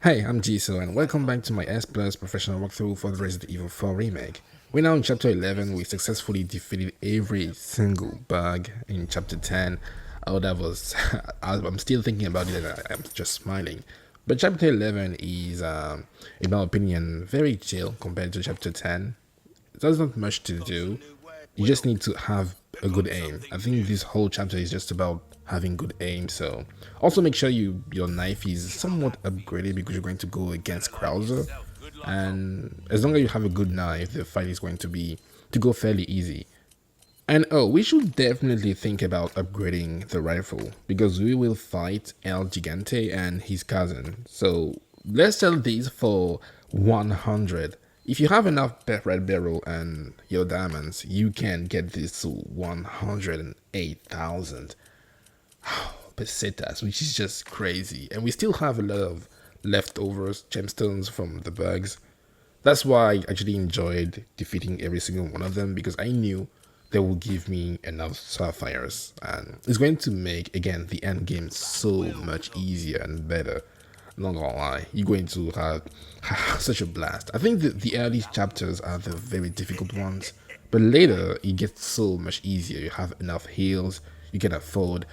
Hey, I'm Jisoo and welcome back to my S Plus professional walkthrough for the Resident Evil 4 Remake. We're now in chapter 11. We successfully defeated every single bug in chapter 10. Oh, that was... I'm still thinking about it and I'm just smiling. But chapter 11 is, in my opinion, very chill compared to chapter 10. There's not much to do. You just need to have a good aim. I think this whole chapter is just about having good aim. So also make sure your knife is somewhat upgraded because you're going to go against Krauser. And as long as you have a good knife, the fight is going to go fairly easy. And oh, we should definitely think about upgrading the rifle because we will fight El Gigante and his cousin. So let's sell these for 100. If you have enough red barrel and your diamonds, you can get this to 108,000 pesetas, which is just crazy. And we still have a lot of leftovers, gemstones from the bugs. That's why I actually enjoyed defeating every single one of them because I knew they will give me enough sapphires and it's going to make again the end game so much easier and better. Not gonna lie, you're going to have such a blast. I think the early chapters are the very difficult ones, but later it gets so much easier. You have enough heals, you can afford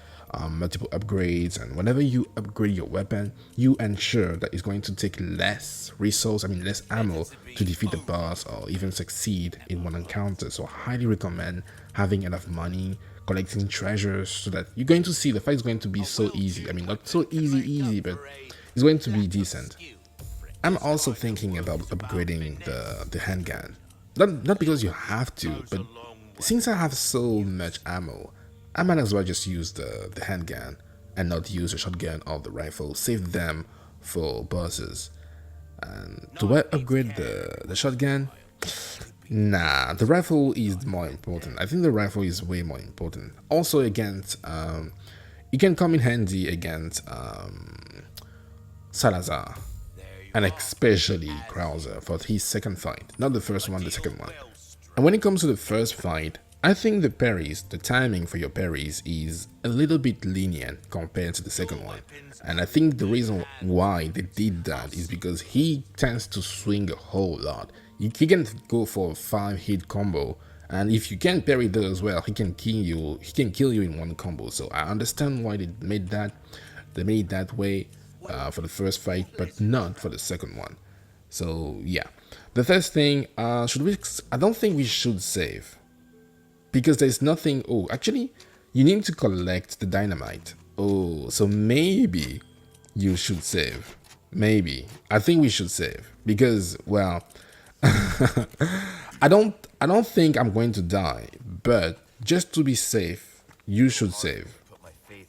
multiple upgrades, and whenever you upgrade your weapon, you ensure that it's going to take less less ammo to defeat the boss or even succeed in one encounter. So I highly recommend having enough money, collecting treasures, so that you're going to see the fight is going to be so easy. I mean, not so easy, but it's going to be decent. I'm also thinking about upgrading the handgun. Not because you have to, but since I have so much ammo, I might as well just use the handgun and not use the shotgun or the rifle. Save them for bosses. And do I upgrade the shotgun? Nah, the rifle is more important. I think the rifle is way more important. Also against, it can come in handy against Salazar, and especially Krauser for his second fight, not the first one, the second one. And when it comes to the first fight, I think the parries, the timing for your parries is a little bit lenient compared to the second one. And I think the reason why they did that is because he tends to swing a whole lot. He can go for a 5-hit combo, and if you can parry those well, he can kill you in one combo. So I understand why they made that way for the first fight, but not for the second one. So yeah, the first thing, should we? I don't think we should save because there's nothing. Oh, actually, you need to collect the dynamite. Oh, so maybe you should save. Maybe I think we should save because well, I don't think I'm going to die, but just to be safe, you should save.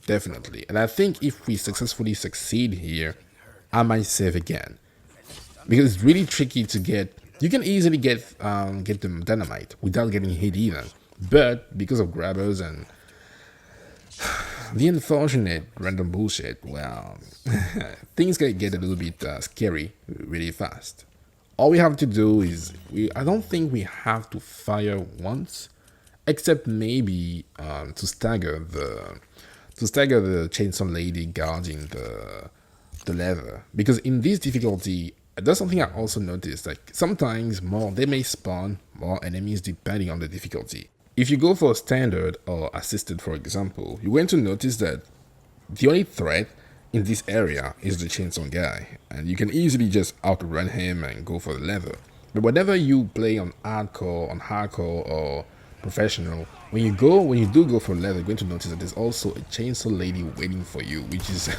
Definitely. And I think if we successfully succeed here, I might save again. Because it's really tricky to get. You can easily get the dynamite without getting hit either. But because of grabbers and the unfortunate random bullshit, well, things can get a little bit scary really fast. All we have to do is, I don't think we have to fire once, except maybe to stagger the chainsaw lady guarding the lever. Because in this difficulty, that's something I also noticed. Like sometimes they may spawn more enemies depending on the difficulty. If you go for standard or assisted, for example, you're going to notice that the only threat in this area is the chainsaw guy, and you can easily just outrun him and go for the lever. But whenever you play on hardcore or professional, when you do go for leather, you're going to notice that there's also a chainsaw lady waiting for you, which is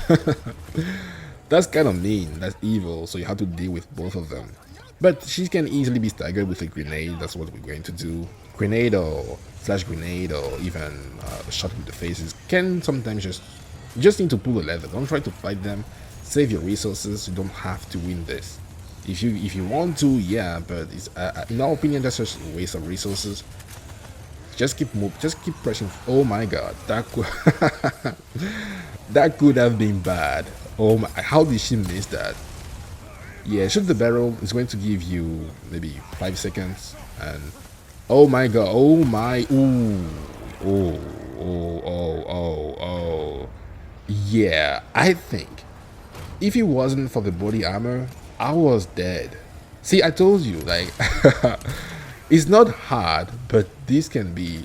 that's kind of mean, that's evil, so you have to deal with both of them. But she can easily be staggered with a grenade. That's what we're going to do. Grenade or flash grenade or even shot with the faces can sometimes you just need to pull the lever. Don't try to fight them. Save your resources. You don't have to win this. If you want to, yeah, but it's in our opinion that's just a waste of resources. Just keep pressing. Oh my god, that could have been bad. Oh my, how did she miss that? Yeah, shoot the barrel. It's going to give you maybe 5 seconds, and oh my god, oh my, ooh, oh. Yeah, I think if it wasn't for the body armor, I was dead. See, I told you, like, it's not hard, but this can be...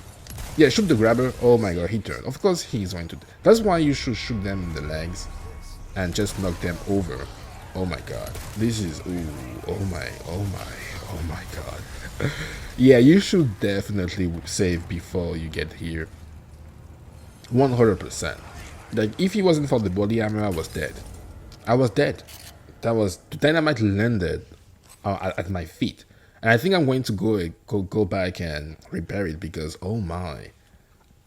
Yeah, shoot the grabber. Oh my god, he turned. Of course he's going to... That's why you should shoot them in the legs and just knock them over. Oh my god. This is... Ooh, oh my god. Yeah, you should definitely save before you get here. 100%. Like, if it wasn't for the body armor, I was dead. I was dead. That was... The dynamite landed at my feet. And I think I'm going to go back and repair it because, oh my.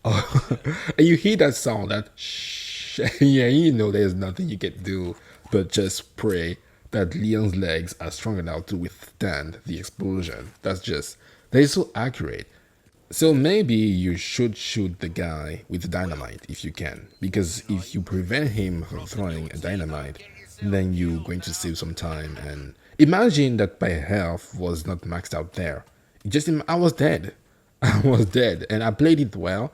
Oh, and you hear that sound, that shh. Yeah, you know there's nothing you can do but just pray that Leon's legs are strong enough to withstand the explosion. That is so accurate. So maybe you should shoot the guy with the dynamite if you can, because if you prevent him from throwing a dynamite, then you're going to save some time. And imagine that my health was not maxed out there. I was dead. I was dead, and I played it well,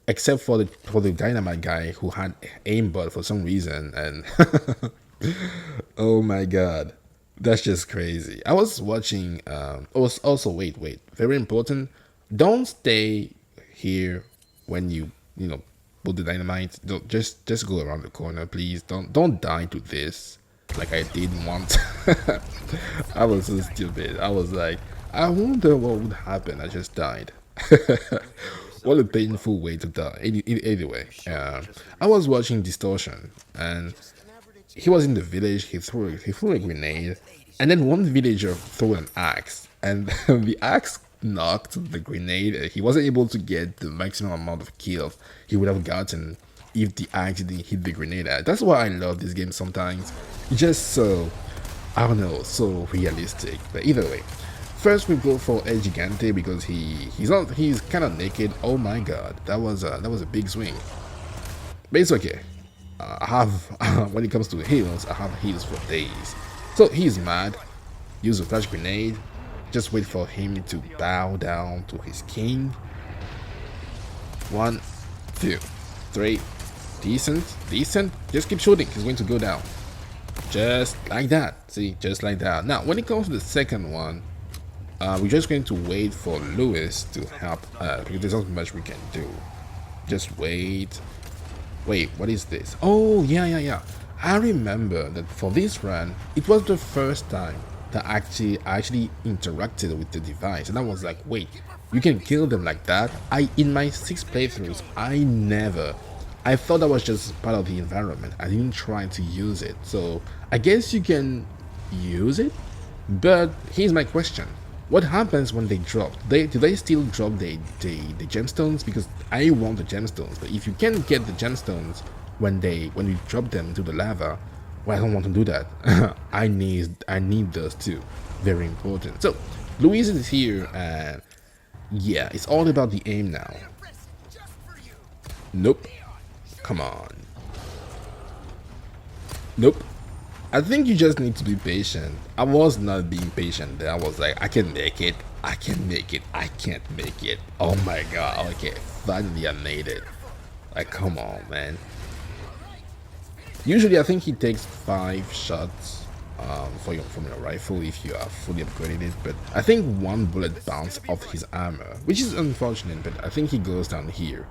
except for the dynamite guy who had aimbot for some reason. And oh my god, that's just crazy. I was watching. Also, wait, very important. Don't stay here when you put the dynamite. Don't just go around the corner, please. Don't die to this like I did once. I was so stupid. I was like, I wonder what would happen. I just died. What a painful way to die. Anyway, I was watching Distortion, and he was in the village. He threw a grenade, and then one villager threw an axe, and the axe knocked the grenade. He wasn't able to get the maximum amount of kills he would have gotten if the axe didn't hit the grenade. That's why I love this game sometimes. It's just so, I don't know, so realistic. But either way, first we go for a Gigante because he's kind of naked. Oh my god, that was a big swing. But it's okay. I have when it comes to heals, I have heals for days. So he's mad. Use a flash grenade. Just wait for him to bow down to his king. 1, 2, 3. Decent. Just keep shooting. He's going to go down. Just like that. See, just like that. Now, when it comes to the second one, we're just going to wait for Lewis to help because there's not much we can do. Just wait. Wait, what is this? Oh, yeah. I remember that for this run, it was the first time that I actually interacted with the device, and I was like, wait, you can kill them like that? In my 6 playthroughs, I thought that was just part of the environment. I didn't try to use it, so I guess you can use it. But here's my question: what happens when they drop? Do they still drop the gemstones? Because I want the gemstones, but if you can't get the gemstones when you drop them into the lava, well, I don't want to do that. I need those too. Very important. So Louise is here, and yeah, it's all about the aim now. Nope. Come on. Nope. I think you just need to be patient. I was not being patient there. I was like, I can make it. I can't make it. Oh my god. Okay, finally I made it. Like, come on, man. Usually I think he takes 5 shots from your rifle if you are fully upgraded it, but I think 1 bullet bounced off his armor, which is unfortunate, but I think he goes down here.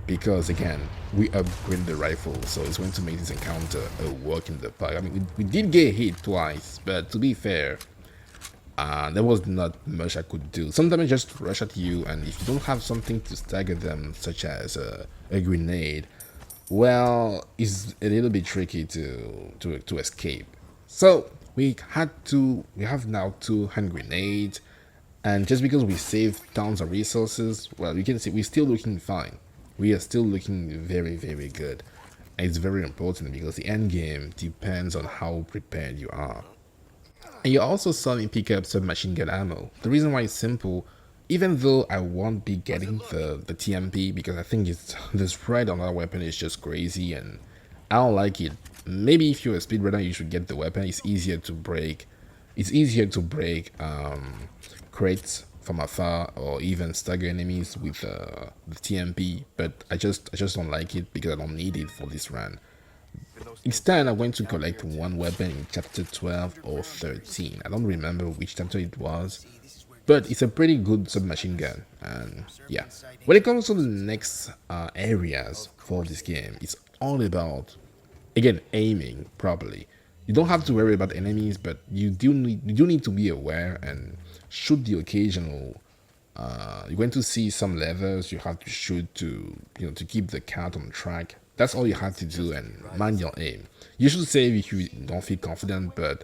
Because again, we upgraded the rifle, so it's going to make this encounter a walk in the park. I mean, we did get hit twice, but to be fair, there was not much I could do. Sometimes I just rush at you, and if you don't have something to stagger them, such as a grenade, well, it's a little bit tricky to escape. So we have now 2 hand grenades, and just because we saved tons of resources, well, you can see we're still looking fine. We are still looking very, very good. And it's very important because the end game depends on how prepared you are. And you also saw me pick up submachine gun ammo. The reason why it's simple, even though I won't be getting the TMP because I think the spread on that weapon is just crazy and I don't like it. Maybe if you're a speedrunner, you should get the weapon. It's easier to break. It's easier to break crates from afar or even stagger enemies with the TMP, but I just don't like it because I don't need it for this run. Instead, I went to collect one weapon in chapter 12 or 13. I don't remember which chapter it was, but it's a pretty good submachine gun. And yeah, when it comes to the next areas for this game, it's all about, again, aiming properly. You don't have to worry about enemies, but you do need to be aware and shoot the occasional. You're going to see some levers you have to shoot to, to keep the count on track. That's all you have to do, and mind your aim. You should save if you don't feel confident, but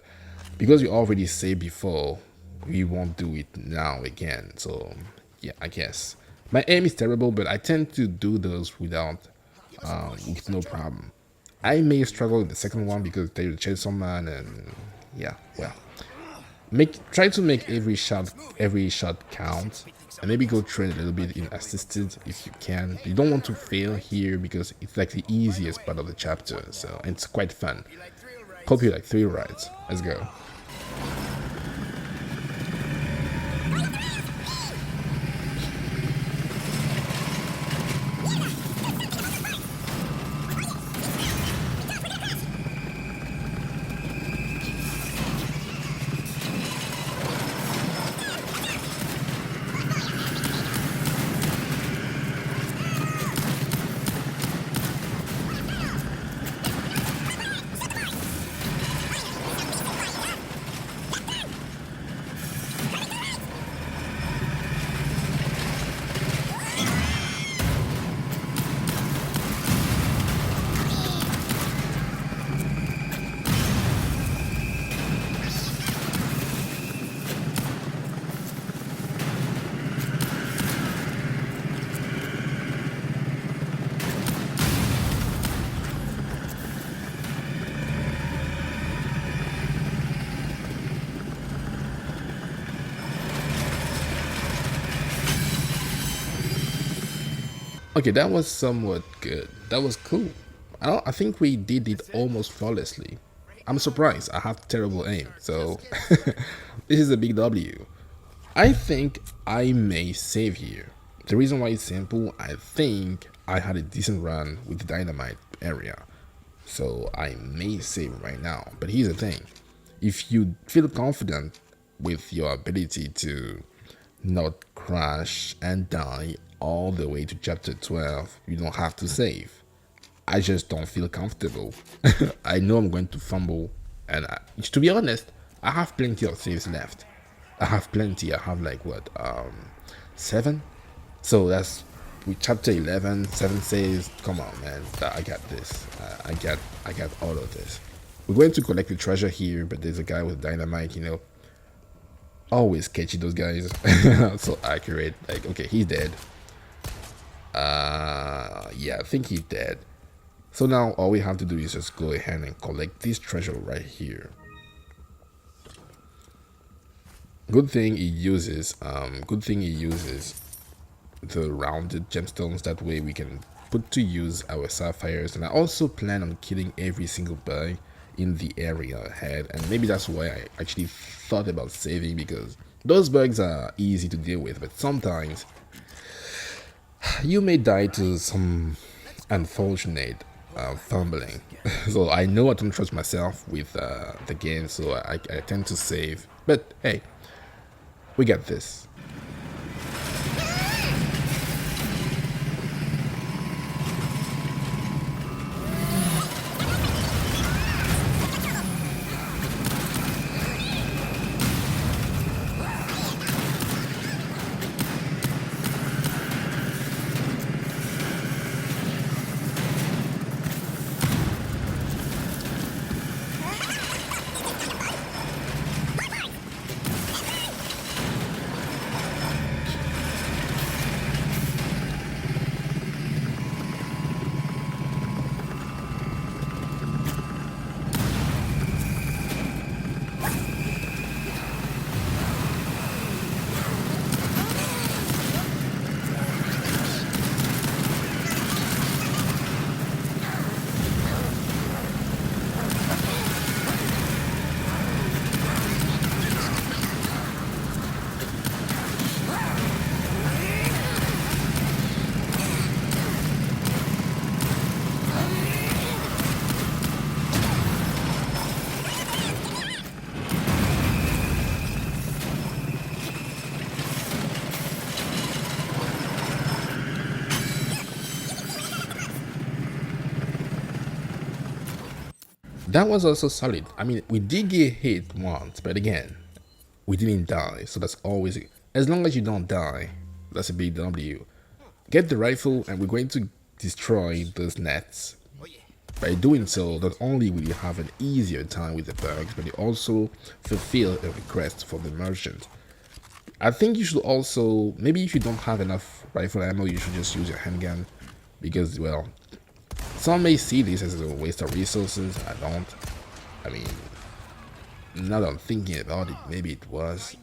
because you already saved before, we won't do it now again. So yeah, I guess my aim is terrible, but I tend to do those with no problem. I may struggle with the second one because there's a chainsaw man, and yeah, well, try to make every shot count, and maybe go train a little bit in assisted if you can. You don't want to fail here because it's like the easiest part of the chapter, so it's quite fun. Hope you like thrill rides. Let's go. Okay, that was somewhat good. That was cool. I think we did it almost flawlessly. I'm surprised. I have terrible aim, so this is a big W. I think I may save here. The reason why it's simple, I think I had a decent run with the dynamite area, so I may save right now. But here's the thing: if you feel confident with your ability to not crash and die all the way to chapter 12, you don't have to save. I just don't feel comfortable. I know I'm going to fumble, and to be honest, I have plenty of saves left. I have plenty. I have like what, 7? So that's with chapter 11, 7 saves. Come on, man, I got this. I got all of this. We're going to collect the treasure here, but there's a guy with dynamite, always catchy, those guys. So accurate. Like, okay, he's dead. Yeah, I think he's dead. So now all we have to do is just go ahead and collect this treasure right here. Good thing he uses the rounded gemstones. That way we can put to use our sapphires. And I also plan on killing every single bug in the area ahead, and maybe that's why I actually thought about saving, because those bugs are easy to deal with, but sometimes you may die to some unfortunate fumbling. So I know I don't trust myself with the game, so I tend to save, but hey, we got this. That was also solid. I mean, we did get hit once, but again, we didn't die. So that's always, as long as you don't die, that's a big W. Get the rifle, and we're going to destroy those nets. By doing so, not only will you have an easier time with the bugs, but you also fulfill a request from the merchant. I think you should also, maybe if you don't have enough rifle ammo, you should just use your handgun, because, well, some may see this as a waste of resources. I don't. I mean, now that I'm thinking about it, maybe it was.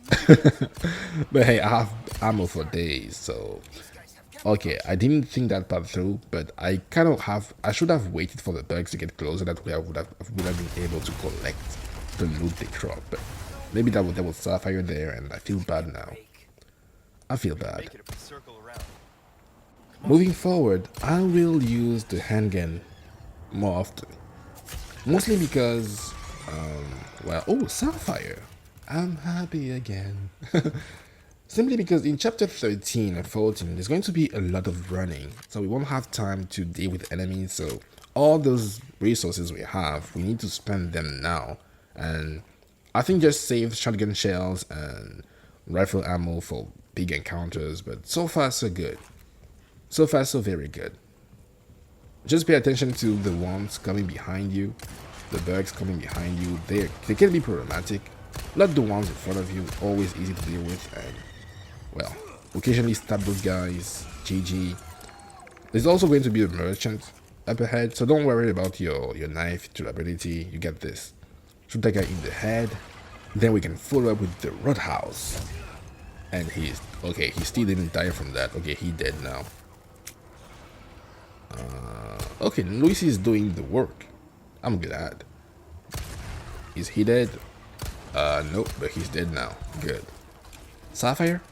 But hey, I have ammo for days, so okay, I didn't think that part through, but I kind of have. I should have waited for the bugs to get closer. That way, I would have been able to collect the loot they drop. But maybe there was sapphire there, and I feel bad now. I feel bad. Moving forward, I will use the handgun more often, mostly because, well, oh, sapphire. I'm happy again. Simply because in chapter 13 and 14, there's going to be a lot of running, so we won't have time to deal with enemies, so all those resources we have, we need to spend them now, and I think just save shotgun shells and rifle ammo for big encounters, but so far so good. So far so very good. Just pay attention to the ones coming behind you, the bugs coming behind you, they can be problematic, not the ones in front of you, always easy to deal with, and well, occasionally stab those guys, GG. There's also going to be a merchant up ahead, so don't worry about your knife durability, you get this. Shoot that guy in the head, then we can follow up with the roadhouse. And he's, okay, he still didn't die from that, okay, he dead now. Okay, Luis is doing the work, I'm glad. Is he dead? Nope, but he's dead now, good. Sapphire?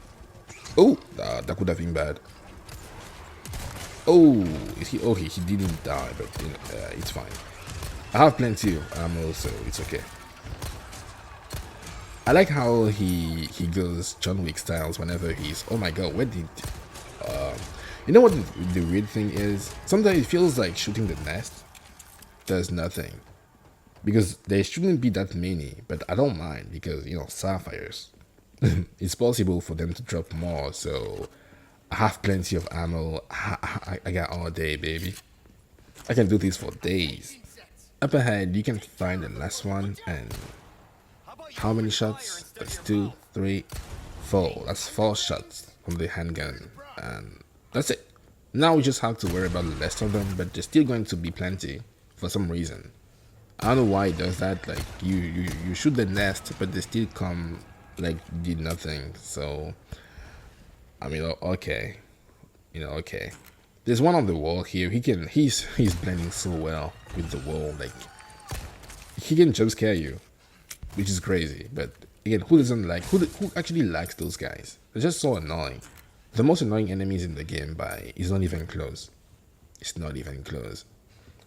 Oh, that could have been bad. Oh, is he? Okay, he didn't die, but you know, it's fine. I have plenty of ammo, so it's okay. I like how he goes John Wick styles whenever he's. Oh my god, where did? You know what the weird thing is? Sometimes it feels like shooting the nest does nothing, because there shouldn't be that many, but I don't mind because, you know, sapphires. It's possible for them to drop more, so I have plenty of ammo. I got all day, baby. I can do this for days. Up ahead, you can find the last one, and how many shots? That's 2, 3, 4. That's 4 shots from the handgun, and that's it. Now we just have to worry about the rest of them, but there's still going to be plenty for some reason. I don't know why it does that. Like you shoot the nest, but they still come like did nothing. So I mean, okay, you know, okay. There's one on the wall here. He's blending so well with the wall. Like he can jump scare you, which is crazy. But again, who doesn't like who actually likes those guys? They're just so annoying. The most annoying enemies in the game is not even close. It's not even close.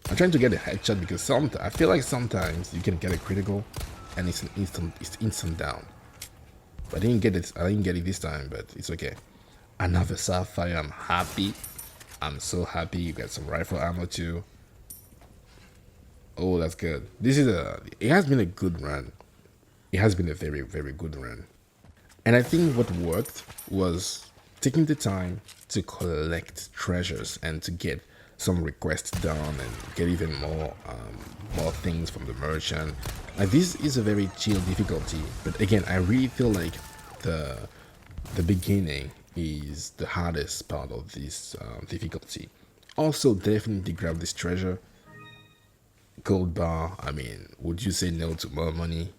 I'm trying to get a headshot because I feel like sometimes you can get a critical and it's instant down. But I didn't get it this time, but it's okay. Another sapphire, I'm happy. I'm so happy. You got some rifle ammo too. Oh, that's good. It has been a good run. It has been a very, very good run. And I think what worked was taking the time to collect treasures and to get some requests done and get even more things from the merchant. Like this is a very chill difficulty, but again, I really feel like the beginning is the hardest part of this difficulty. Also, definitely grab this treasure. Gold bar. I mean, would you say no to more money?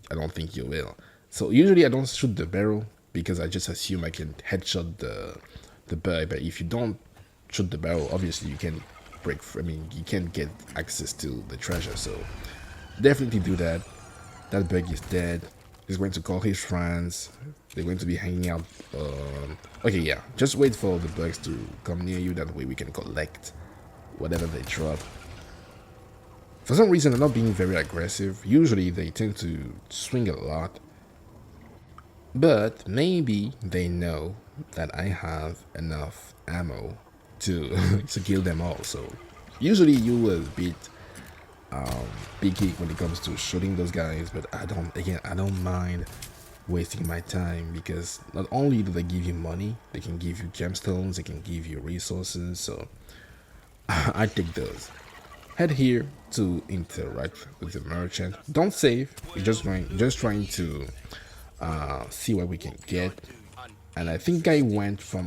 I don't think you will. So usually I don't shoot the barrel because I just assume I can headshot the bird. But if you don't shoot the barrel, obviously you can you can't get access to the treasure. So definitely do that. That bug is dead. He's going to call his friends. They're going to be hanging out. Okay, yeah. Just wait for the bugs to come near you. That way we can collect whatever they drop. For some reason, they're not being very aggressive. Usually, they tend to swing a lot. But maybe they know that I have enough ammo to kill them all. So usually, you will beat picky when it comes to shooting those guys, but I don't mind wasting my time, because not only do they give you money, they can give you gemstones, they can give you resources, so I take those. Head here to interact with the merchant. Don't save. We're just trying to see what we can get. And I think I went for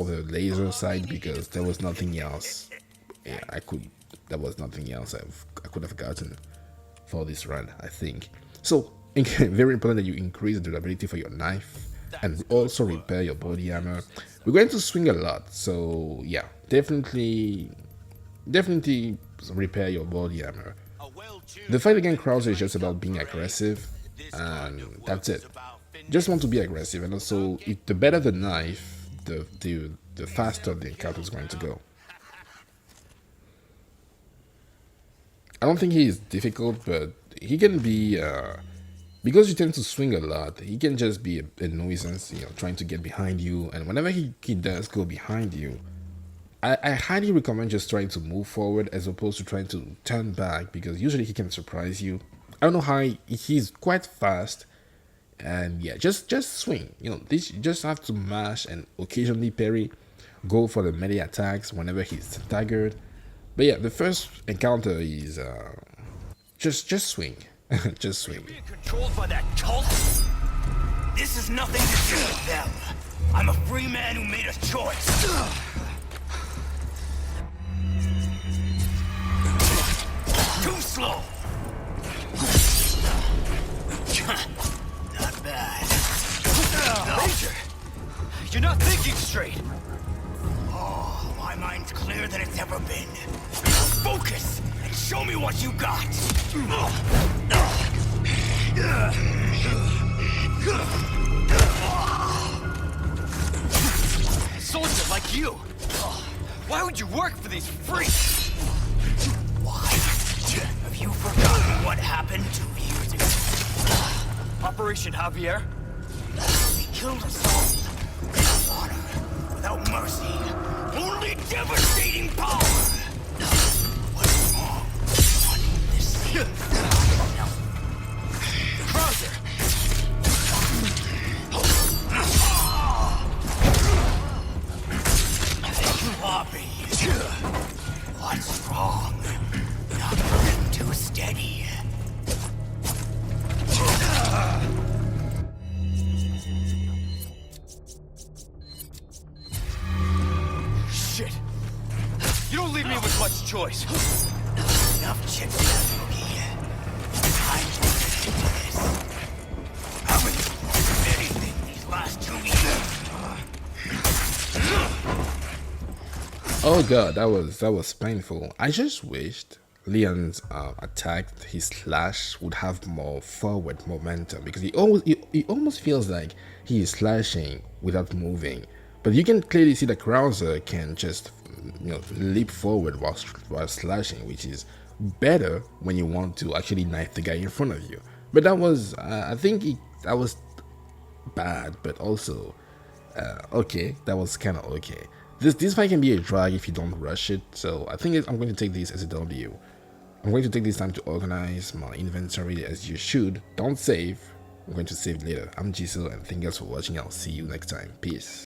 the laser side because there was nothing else. Yeah, there was nothing else I could have gotten for this run, I think. So very important that you increase the durability for your knife and also repair your body armor. We're going to swing a lot, so yeah, definitely repair your body armor. The fight against Krauser is just about being aggressive, and that's it. Just want to be aggressive, and also the better the knife, the faster the encounter is going to go. I don't think he is difficult, but he can be, because you tend to swing a lot, he can just be a nuisance, trying to get behind you, and whenever he does go behind you, I highly recommend just trying to move forward as opposed to trying to turn back, because usually he can surprise you. I don't know how he's quite fast, and yeah, just swing. This you just have to mash and occasionally parry, go for the melee attacks whenever he's staggered. But yeah, the first encounter is just swing, just swing. Being controlled by that cult? This is nothing to do with them. I'm a free man who made a choice. Too slow. Not bad. Major, you're not thinking straight. Oh, my mind's clearer than it's ever been. Focus and show me what you got. A soldier like you. Why would you work for these freaks? Why? Have you forgotten what happened 2 years ago? Operation Javier? They killed us all. Without honor, without mercy. Only devastating power. What's wrong? Wanting this scene? Krauser! Floppy. What's wrong? Not looking too steady. Shit. You don't leave me with much choice. Enough chips in that cookie. Time to get into this. Haven't done anything these last 2 years. Oh god, that was painful. I just wished Leon's attack, his slash, would have more forward momentum, because it almost feels like he is slashing without moving. But you can clearly see that Krauser can just leap forward while slashing, which is better when you want to actually knife the guy in front of you. But that was I think that was bad, but also okay, that was kind of okay. This fight can be a drag if you don't rush it, so I think I'm going to take this as a W. I'm going to take this time to organize my inventory as you should. Don't save. I'm going to save later. I'm Jisoo, and thank you guys for watching. I'll see you next time. Peace.